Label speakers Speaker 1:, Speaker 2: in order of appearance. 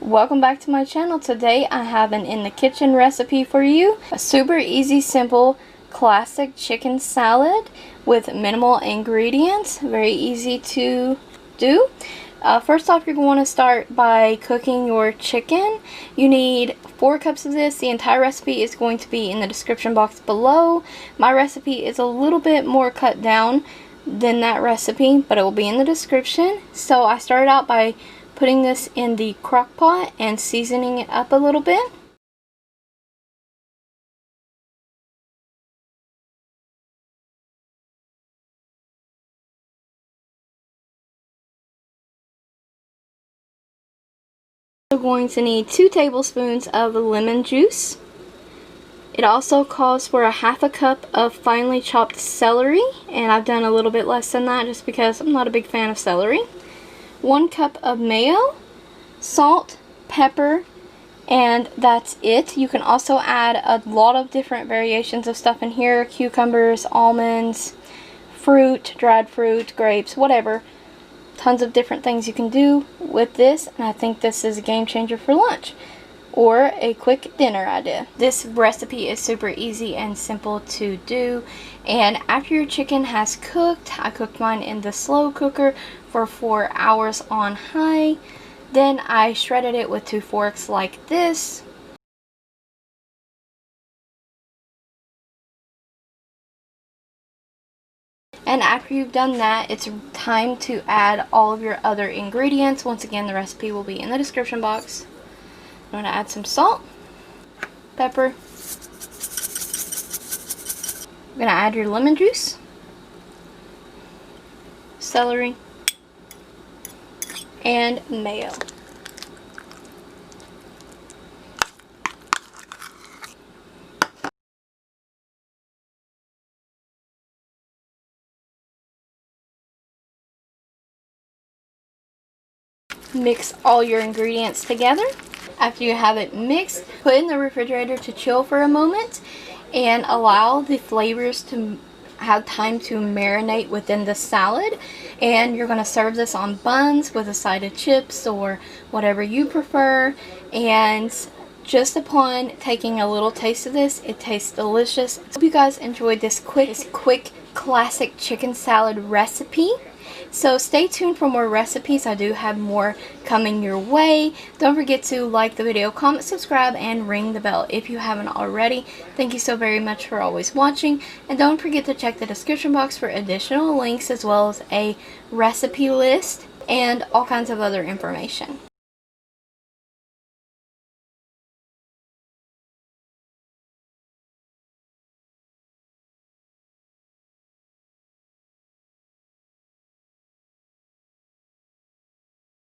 Speaker 1: Welcome back to my channel. Today I have an in the kitchen recipe for you. A super easy, simple, classic chicken salad with minimal ingredients. Very easy to do. First off, you're going to start by cooking your chicken. You need 4 cups of this. The entire recipe is going to be in the description box below. My recipe is a little bit more cut down than that recipe, but it will be in the description. So I started out by putting this in the crock pot and seasoning it up a little bit. We're going to need 2 tablespoons of lemon juice. It also calls for a half a cup of finely chopped celery, and I've done a little bit less than that just because I'm not a big fan of celery. 1 cup of mayo, salt, pepper, and that's it. You can also add a lot of different variations of stuff in here: cucumbers, almonds, fruit, dried fruit, grapes, whatever. Tons of different things you can do with this, and I think this is a game changer for lunch or a quick dinner idea. This recipe is super easy and simple to do, and after your chicken has cooked, I cooked mine in the slow cooker for 4 hours on high. Then I shredded it with 2 forks like this. And after you've done that, it's time to add all of your other ingredients. Once again, the recipe will be in the description box. I'm going to add some salt, pepper. I'm going to add your lemon juice, celery, and mayo. Mix all your ingredients together. After you have it mixed, put it in the refrigerator to chill for a moment and allow the flavors to have time to marinate within the salad. And you're going to serve this on buns with a side of chips or whatever you prefer. And just upon taking a little taste of this, it tastes delicious. I hope you guys enjoyed this quick classic chicken salad recipe. So stay tuned for more recipes. I do have more coming your way. Don't forget to like the video, comment, subscribe, and ring the bell if you haven't already. Thank you so very much for always watching. And don't forget to check the description box for additional links as well as a recipe list and all kinds of other information.